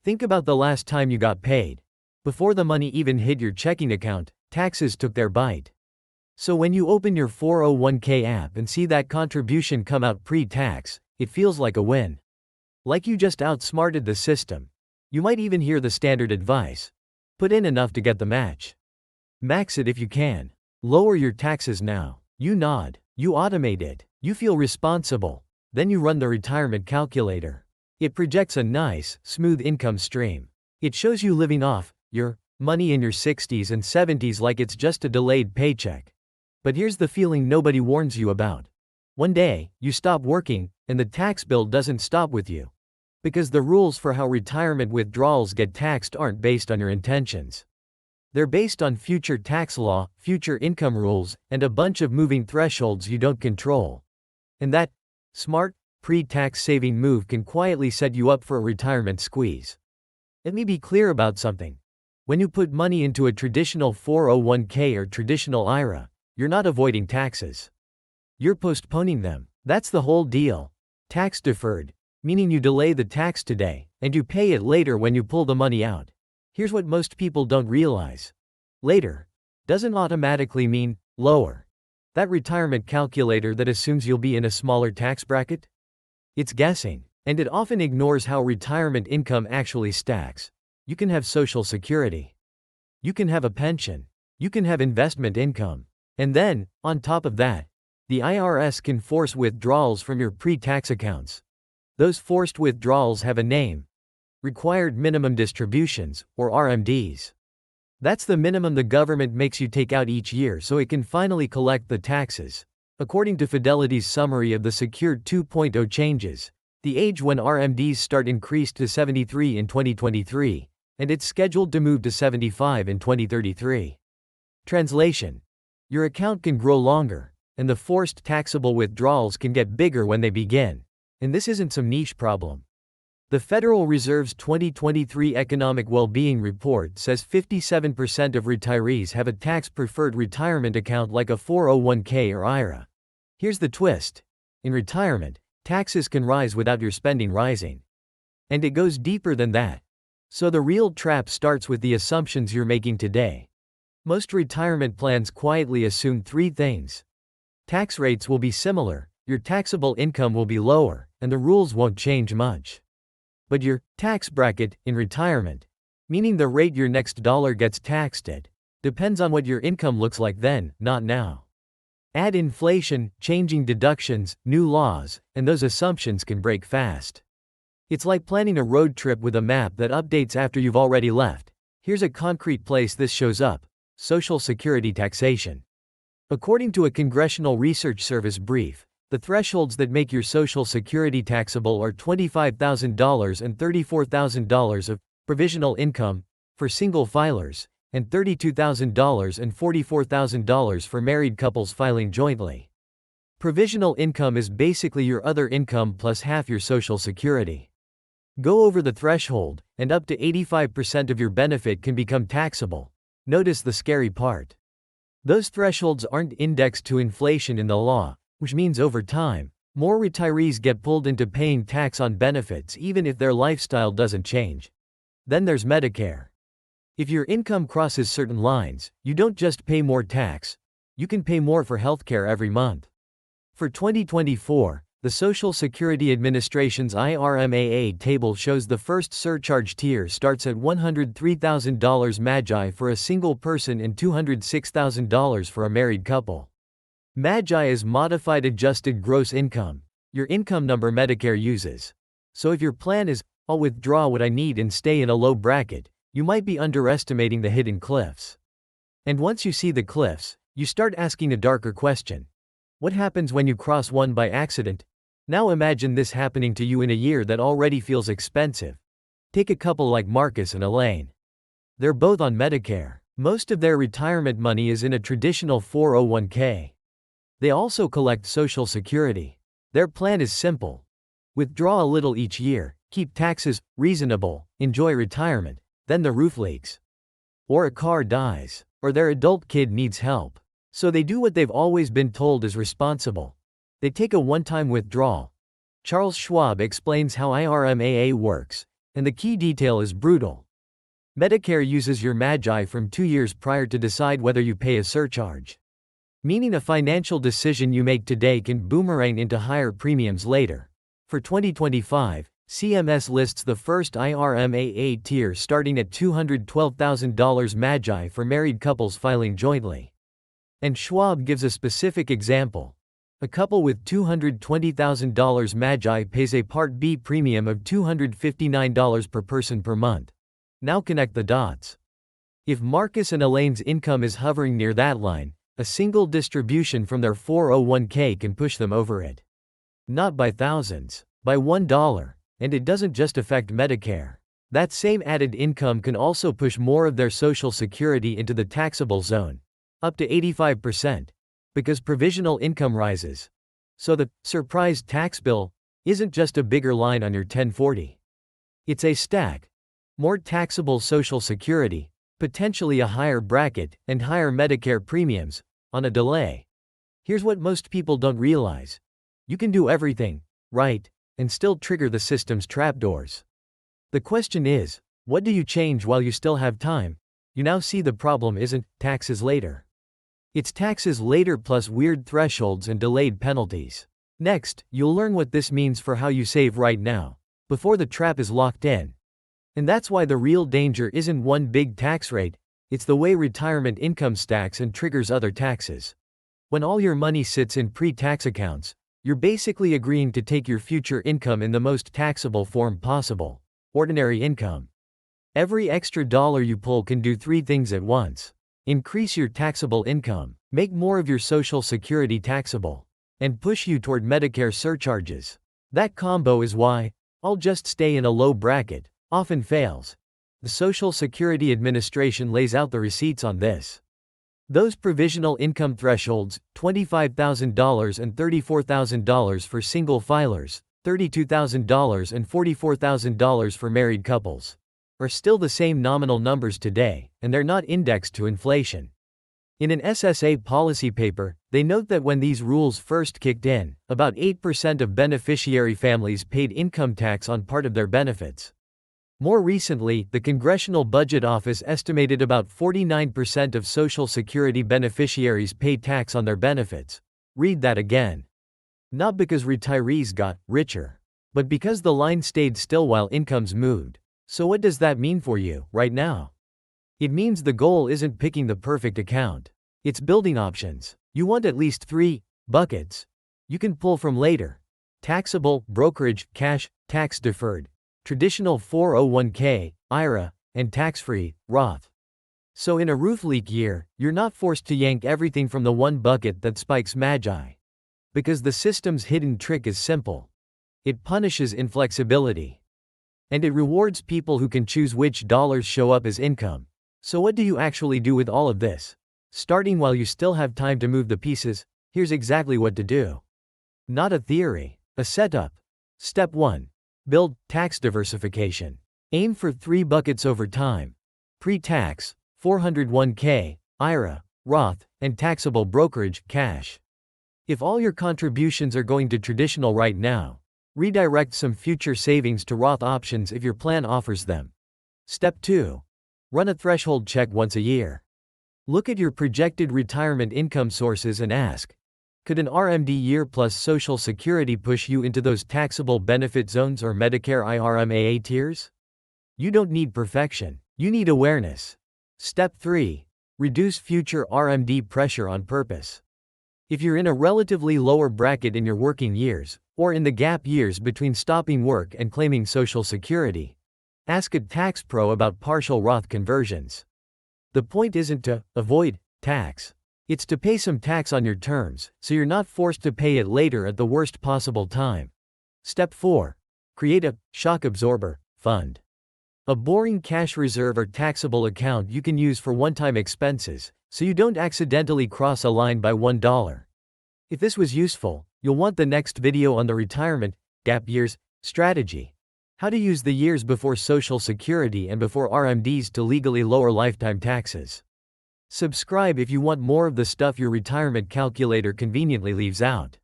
Think about the last time you got paid. Before the money even hit your checking account, taxes took their bite. So when you open your 401k app and see that contribution come out pre-tax, it feels like a win. Like you just outsmarted the system. You might even hear the standard advice. Put in enough to get the match. Max it if you can. Lower your taxes now. You nod. You automate it. You feel responsible. Then you run the retirement calculator. It projects a nice, smooth income stream. It shows you living off your money in your 60s and 70s like it's just a delayed paycheck. But here's the feeling nobody warns you about. One day, you stop working, and the tax bill doesn't stop with you. Because the rules for how retirement withdrawals get taxed aren't based on your intentions. They're based on future tax law, future income rules, and a bunch of moving thresholds you don't control. And that smart, pre-tax saving move can quietly set you up for a retirement squeeze. Let me be clear about something. When you put money into a traditional 401k or traditional IRA, you're not avoiding taxes. You're postponing them. That's the whole deal. Tax deferred, meaning you delay the tax today, and you pay it later when you pull the money out. Here's what most people don't realize. Later doesn't automatically mean lower. That retirement calculator that assumes you'll be in a smaller tax bracket? It's guessing, and it often ignores how retirement income actually stacks. You can have Social Security. You can have a pension. You can have investment income. And then, on top of that, the IRS can force withdrawals from your pre-tax accounts. Those forced withdrawals have a name. Required Minimum Distributions, or RMDs. That's the minimum the government makes you take out each year so it can finally collect the taxes. According to Fidelity's summary of the Secured 2.0 changes, the age when RMDs start increased to 73 in 2023, and it's scheduled to move to 75 in 2033. Translation: your account can grow longer, and the forced taxable withdrawals can get bigger when they begin. And this isn't some niche problem. The Federal Reserve's 2023 Economic Well-Being Report says 57% of retirees have a tax-preferred retirement account like a 401k or IRA. Here's the twist. In retirement, taxes can rise without your spending rising. And it goes deeper than that. So the real trap starts with the assumptions you're making today. Most retirement plans quietly assume three things. Tax rates will be similar, your taxable income will be lower, and the rules won't change much. But your tax bracket in retirement, meaning the rate your next dollar gets taxed at, depends on what your income looks like then, not now. Add inflation, changing deductions, new laws, and those assumptions can break fast. It's like planning a road trip with a map that updates after you've already left. Here's a concrete place this shows up: Social Security taxation. According to a Congressional Research Service brief, the thresholds that make your Social Security taxable are $25,000 and $34,000 of provisional income for single filers, and $32,000 and $44,000 for married couples filing jointly. Provisional income is basically your other income plus half your Social Security. Go over the threshold, and up to 85% of your benefit can become taxable. Notice the scary part. Those thresholds aren't indexed to inflation in the law, which means over time, more retirees get pulled into paying tax on benefits even if their lifestyle doesn't change. Then there's Medicare. If your income crosses certain lines, you don't just pay more tax, you can pay more for healthcare every month. For 2024, the Social Security Administration's IRMAA table shows the first surcharge tier starts at $103,000 MAGI for a single person and $206,000 for a married couple. MAGI is modified adjusted gross income, your income number Medicare uses. So if your plan is, I'll withdraw what I need and stay in a low bracket, you might be underestimating the hidden cliffs. And once you see the cliffs, you start asking a darker question. What happens when you cross one by accident? Now imagine this happening to you in a year that already feels expensive. Take a couple like Marcus and Elaine. They're both on Medicare. Most of their retirement money is in a traditional 401k. They also collect Social Security. Their plan is simple. Withdraw a little each year, keep taxes reasonable, enjoy retirement, then the roof leaks. Or a car dies. Or their adult kid needs help. So they do what they've always been told is responsible. They take a one-time withdrawal. Charles Schwab explains how IRMAA works, And the key detail is brutal. Medicare uses your Magi from 2 years prior to decide whether you pay a surcharge. Meaning a financial decision you make today can boomerang into higher premiums later. For 2025, CMS lists the first IRMAA tier starting at $212,000 Magi for married couples filing jointly. And Schwab gives a specific example. A couple with $220,000 Magi pays a Part B premium of $259 per person per month. Now connect the dots. If Marcus and Elaine's income is hovering near that line, a single distribution from their 401k can push them over it. Not by thousands, by $1. And it doesn't just affect Medicare. That same added income can also push more of their Social Security into the taxable zone, up to 85%, because provisional income rises. So the surprise tax bill isn't just a bigger line on your 1040. It's a stack. More taxable Social Security, potentially a higher bracket, and higher Medicare premiums, on a delay. Here's what most people don't realize. You can do everything right and still trigger the system's trapdoors. The question is, what do you change while you still have time? You now see the problem isn't taxes later. It's taxes later plus weird thresholds and delayed penalties. Next, you'll learn what this means for how you save right now, before the trap is locked in. And that's why the real danger isn't one big tax rate, it's the way retirement income stacks and triggers other taxes. When all your money sits in pre-tax accounts, you're basically agreeing to take your future income in the most taxable form possible: ordinary income. Every extra dollar you pull can do 3 things at once: increase your taxable income, make more of your Social Security taxable, and push you toward Medicare surcharges. That combo is why "I'll just stay in a low bracket" often fails. The Social Security Administration lays out the receipts on this. Those provisional income thresholds, $25,000 and $34,000 for single filers, $32,000 and $44,000 for married couples, are still the same nominal numbers today, and they're not indexed to inflation. In an SSA policy paper, they note that when these rules first kicked in, about 8% of beneficiary families paid income tax on part of their benefits. More recently, the Congressional Budget Office estimated about 49% of Social Security beneficiaries pay tax on their benefits. Read that again. Not because retirees got richer, but because the line stayed still while incomes moved. So what does that mean for you, right now? It means the goal isn't picking the perfect account. It's building options. You want at least 3 buckets you can pull from later: taxable, brokerage, cash, tax deferred, traditional 401k, IRA, and tax-free, Roth. So in a roof leak year, you're not forced to yank everything from the one bucket that spikes Magi. Because the system's hidden trick is simple. It punishes inflexibility. And it rewards people who can choose which dollars show up as income. So what do you actually do with all of this? Starting while you still have time to move the pieces, here's exactly what to do. Not a theory, a setup. Step 1. Build tax diversification. Aim for 3 buckets over time: pre-tax, 401k, IRA, Roth, and taxable brokerage, cash. If all your contributions are going to traditional right now, redirect some future savings to Roth options if your plan offers them. Step 2. Run a threshold check once a year. Look at your projected retirement income sources and ask, could an RMD year plus Social Security push you into those taxable benefit zones or Medicare IRMAA tiers? You don't need perfection, you need awareness. Step 3. Reduce future RMD pressure on purpose. If you're in a relatively lower bracket in your working years, or in the gap years between stopping work and claiming Social Security, ask a tax pro about partial Roth conversions. The point isn't to avoid tax. It's to pay some tax on your terms, so you're not forced to pay it later at the worst possible time. Step 4. Create a shock absorber fund. A boring cash reserve or taxable account you can use for one-time expenses, so you don't accidentally cross a line by $1. If this was useful, you'll want the next video on the retirement gap years strategy. How to use the years before Social Security and before RMDs to legally lower lifetime taxes. Subscribe if you want more of the stuff your retirement calculator conveniently leaves out.